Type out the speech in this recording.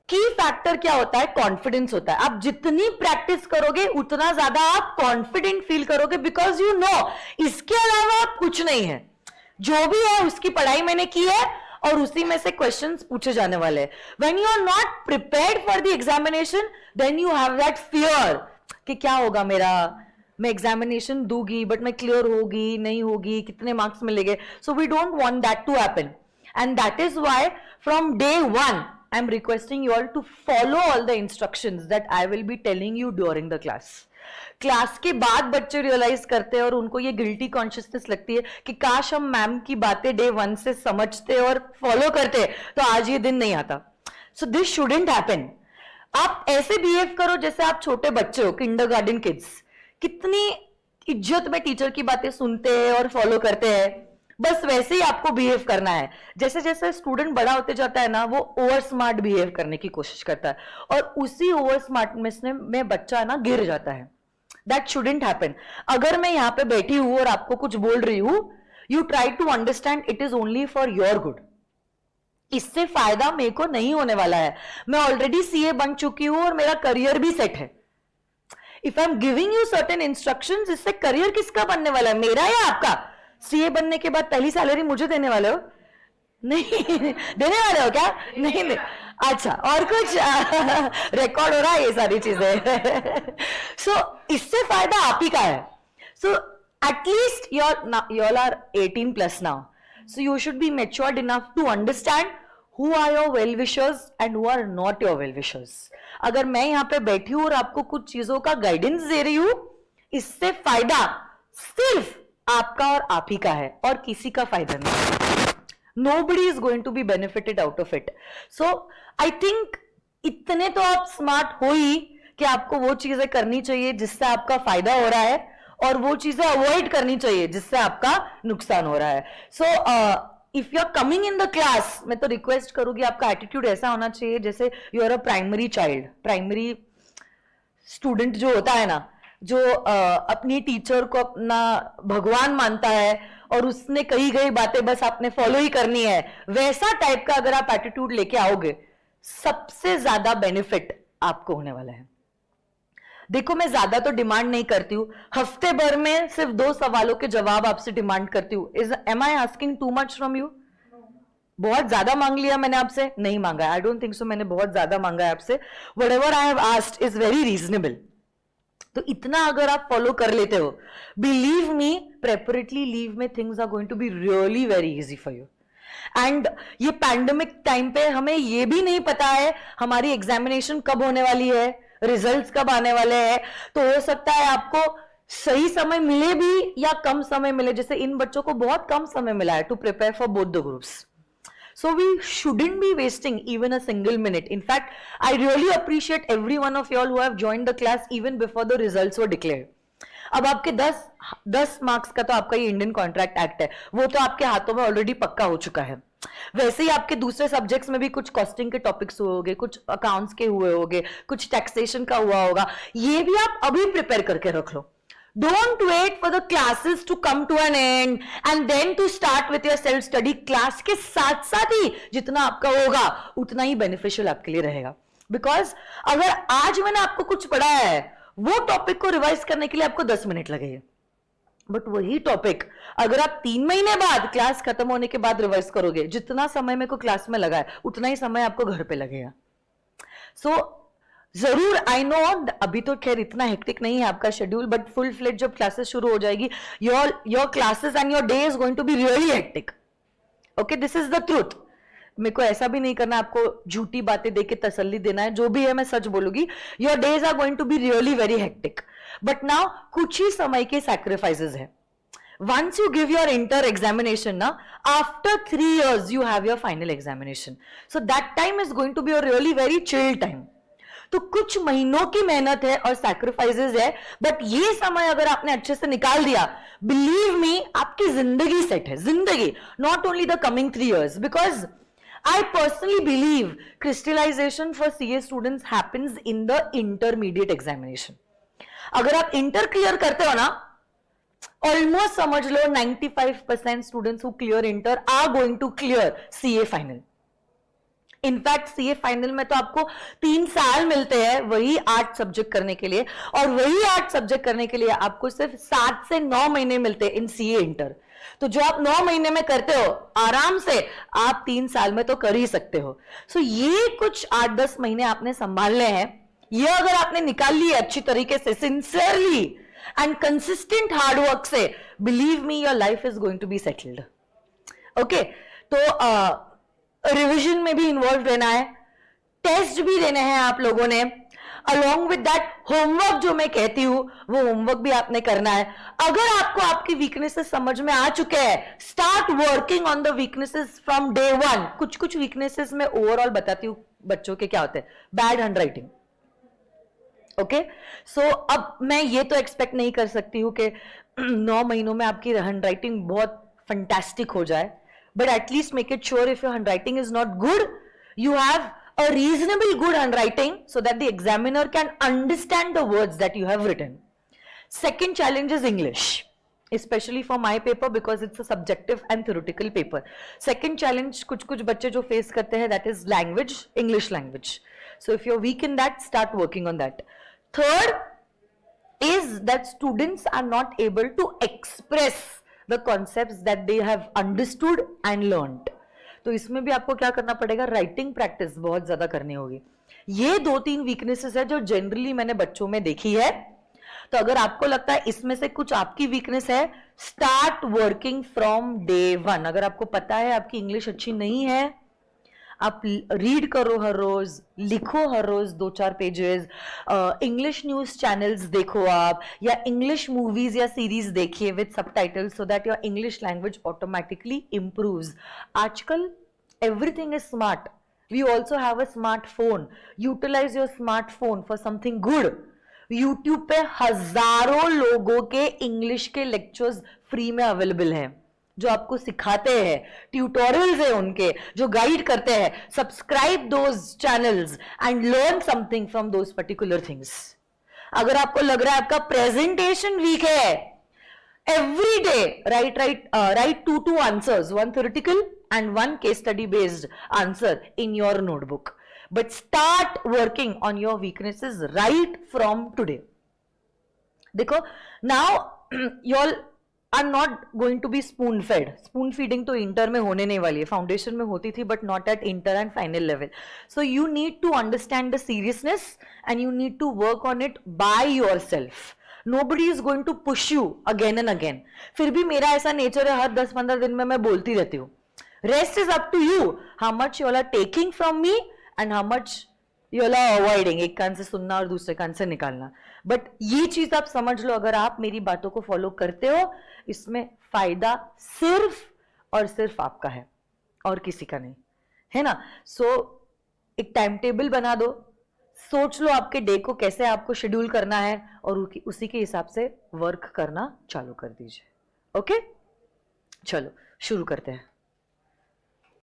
की फैक्टर क्या होता है? कॉन्फिडेंस होता है। आप जितनी प्रैक्टिस करोगे उतना ज्यादा आप कॉन्फिडेंट फील करोगे, बिकॉज यू नो इसके अलावा कुछ नहीं है, जो भी है उसकी पढ़ाई मैंने की है और उसी में से क्वेश्चंस पूछे जाने वाले हैं। When you are not prepared for the examination, then you have that fear कि क्या होगा मेरा, मैं एग्जामिनेशन दूंगी बट मैं क्लियर होगी नहीं होगी, कितने मार्क्स मिलेंगे। So we don't want that to happen, and that is why from day one I am requesting you all to follow all the instructions that I will be telling you during the class. Class के बाद बच्चे realise करते हैं और उनको ये guilty consciousness लगती है कि काश हम मैम की बातें डे वन से समझते और फॉलो करते तो आज ये दिन नहीं आता। So this shouldn't happen. आप ऐसे बिहेव करो जैसे आप छोटे बच्चे हो, किंडरगार्टन किड्स। कितनी इज्जत में टीचर की बातें सुनते हैं और फॉलो करते हैं, बस वैसे ही आपको बिहेव करना है। जैसे जैसे स्टूडेंट बड़ा होते जाता है ना, वो ओवर स्मार्ट बिहेव करने की कोशिश करता है और उसी ओवर स्मार्टनेस में बच्चा ना गिर जाता है। That shouldn't happen. अगर मैं यहाँ पे बैठी हूं और आपको कुछ बोल रही हूं, you try to understand it is only for your good. इससे फायदा मेरे को नहीं होने वाला है। मैं ऑलरेडी सीए बन चुकी हूं और मेरा करियर भी सेट है। If I am giving you certain instructions, इससे करियर किसका बनने वाला है, मेरा या आपका? सीए बनने के बाद पहली सैलरी मुझे देने वाले हो? नहीं देने वाले हो क्या? नहीं नहीं। अच्छा, और कुछ रिकॉर्ड हो रहा है ये सारी चीजें। सो इससे फायदा आप ही का है। So at least your are 18+ now, so you should be matured enough to understand who are your well wishers and who are not your well wishers. अगर मैं यहाँ पे बैठी हूं और आपको कुछ चीजों का गाइडेंस दे रही हूं, इससे फायदा सिर्फ आपका और आप ही का है और किसी का फायदा नहीं। Nobody is going to be benefited out of it. So I think इतने तो आप स्मार्ट हो ही कि आपको वो चीजें करनी चाहिए जिससे आपका फायदा हो रहा है और वो चीजें अवॉइड करनी चाहिए जिससे आपका नुकसान हो रहा है। So if you are coming in the class, मैं तो रिक्वेस्ट करूंगी आपका एटीट्यूड ऐसा होना चाहिए जैसे you are a primary child. Primary student जो होता है ना, जो अपनी टीचर को अपना भगवान मानता है और उसने कही गई बातें बस आपने फॉलो ही करनी है, वैसा टाइप का अगर आप एटीट्यूड लेके आओगे, सबसे ज्यादा बेनिफिट आपको होने वाला है। देखो, मैं ज्यादा तो डिमांड नहीं करती हूँ, हफ्ते भर में सिर्फ 2 सवालों के जवाब आपसे डिमांड करती हूँ। Am I asking too much from you? बहुत ज्यादा मांग लिया मैंने आपसे? नहीं मांगा, आई डोंट थिंक सो मैंने बहुत ज्यादा मांगा है आपसे। Whatever I have asked is very reasonable. तो इतना अगर आप फॉलो कर लेते हो, बिलीव मी, प्रेपरेटरी लीव में things are going to be really very easy for you. And ये पैंडेमिक टाइम पे हमें ये भी नहीं पता है हमारी एग्जामिनेशन कब होने वाली है, रिजल्ट्स कब आने वाले हैं। तो हो सकता है आपको सही समय मिले भी या कम समय मिले। जैसे इन बच्चों को बहुत कम समय मिला है to prepare for both the groups. So we shouldn't be wasting even a single minute. In fact, I really appreciate every one of you all who have joined the class even before the results were declared. अब आपके 10 marks का तो आपका ये Indian contract act है, वो तो आपके हाथों में ऑलरेडी पक्का हो चुका है। वैसे ही आपके दूसरे सब्जेक्ट्स में भी कुछ कॉस्टिंग के टॉपिक्स हुए होंगे, कुछ अकाउंट्स के हुए होंगे, कुछ टैक्सेशन का हुआ होगा। ये भी आप अभी प्रिपेयर करके रख लो। Don't wait for the classes to come to an end and then to start with your self study. Class के साथ साथ ही जितना आपका होगा उतना ही बेनिफिशियल आपके लिए रहेगा। बिकॉज अगर आज मैंने आपको कुछ पढ़ाया है, वो टॉपिक को रिवाइज करने के लिए आपको 10 मिनट लगेंगे, बट वही टॉपिक अगर आप 3 महीने बाद क्लास खत्म होने के बाद रिवाइज करोगे, जितना समय मेरे को क्लास में लगा है उतना ही समय आपको घर पे लगेगा। सो जरूर, आई नो अभी तो खैर इतना हेक्टिक नहीं है आपका शेड्यूल, बट फुल फ्लेज जब क्लासेस शुरू हो जाएगी, your classes and your day is going to be really hectic. Okay, this is the truth. मेरे को ऐसा भी नहीं करना आपको झूठी बातें देके तसल्ली देना है, जो भी है मैं सच बोलूंगी। Your days are going to be really very hectic, but now कुछ ही समय के सैक्रिफाइसेस है। Once you give your inter examination, na, after 3 years you have your final examination. So that time is going to be a really very chill time. तो कुछ महीनों की मेहनत है और सैक्रिफाइसेस है, बट ये समय अगर आपने अच्छे से निकाल दिया, बिलीव मी, आपकी जिंदगी सेट है। जिंदगी, not only the coming 3 years, because I personally believe crystallization for CA students happens in the intermediate examination. अगर आप इंटर क्लियर करते हो ना, ऑलमोस्ट समझ लो 95% students who clear inter are going to clear CA final in fact CA final में तो आपको 3 साल मिलते हैं वही 8 सब्जेक्ट करने के लिए, और वही 8 सब्जेक्ट करने के लिए आपको सिर्फ 7 से 9 महीने मिलते हैं इन सीए इंटर। तो जो आप 9 महीने में करते हो आराम से आप 3 साल में तो कर ही सकते हो। सो ये कुछ 8-10 महीने आपने संभालने हैं, ये अगर आपने निकाल लिए अच्छी तरीके से, सिंसियरली एंड कंसिस्टेंट हार्डवर्क से, believe me your life is going to be settled. Okay, तो रिविजन में भी इन्वॉल्व रहना है, टेस्ट भी देने हैं आप लोगों ने, अलॉन्ग विद दैट होमवर्क जो मैं कहती हूं वो होमवर्क भी आपने करना है। अगर आपको आपकी वीकनेसेस समझ में आ चुके हैं, start working on the weaknesses from day 1। कुछ कुछ वीकनेसेस मैं ओवरऑल बताती हूं बच्चों के क्या होते हैं। बैड हैंडराइटिंग, ओके, सो अब मैं ये तो एक्सपेक्ट नहीं कर सकती हूं कि 9 महीनों में आपकी हैंडराइटिंग बहुत फंटास्टिक हो जाए, but at least make it sure if your handwriting is not good, you have a reasonable good handwriting so that the examiner can understand the words that you have written. Second challenge is English, especially for my paper because it's a subjective and theoretical paper. Second challenge कुछ बच्चे जो face करते हैं, that is language, English language. So if you're weak in that, start working on that. Third is that students are not able to express the concepts that they have understood and learned. तो इसमें भी आपको क्या करना पड़ेगा, writing practice बहुत ज्यादा करनी होगी। ये 2-3 वीकनेसेस है जो जनरली मैंने बच्चों में देखी है। तो अगर आपको लगता है इसमें से कुछ आपकी वीकनेस है, स्टार्ट वर्किंग फ्रॉम डे 1। अगर आपको पता है आपकी इंग्लिश अच्छी नहीं है, आप रीड करो हर रोज, लिखो हर रोज 2-4 पेजेस, इंग्लिश न्यूज चैनल्स देखो आप, या इंग्लिश मूवीज या सीरीज देखिए with subtitles, so that your English language automatically improves. आजकल everything is smart, we also have a smartphone, utilize your smartphone for something good. YouTube पे हजारों लोगों के इंग्लिश के लेक्चर्स फ्री में अवेलेबल हैं जो आपको सिखाते हैं, ट्यूटोरियल्स है उनके जो गाइड करते हैं। Subscribe those channels and learn something from those particular things. अगर आपको लग रहा है आपका प्रेजेंटेशन वीक है, every day right 2 answers, 1 theoretical and 1 case study based answer in your notebook, but start working on your weaknesses right from today. देखो, now you all are not going to be spoon fed. Spoon feeding तो inter में होने नहीं वाली है, foundation में होती थी but not at inter and final level. So you need to understand the seriousness and you need to work on it by yourself. Nobody is going to push you again and again. फिर भी मेरा ऐसा nature है, हर 10-15 दिन में मैं बोलती रहती हूँ, rest is up to you, how much you all are taking from me and how much you all are avoiding. एक कान से सुनना और दूसरे कान से निकालना। बट ये चीज आप समझ लो, अगर आप मेरी बातों को फॉलो करते हो, इसमें फायदा सिर्फ और सिर्फ आपका है और किसी का नहीं, है ना। सो एक टाइम टेबल बना दो, सोच लो आपके डे को कैसे आपको शेड्यूल करना है और उसी के हिसाब से वर्क करना चालू कर दीजिए। ओके, चलो शुरू करते हैं।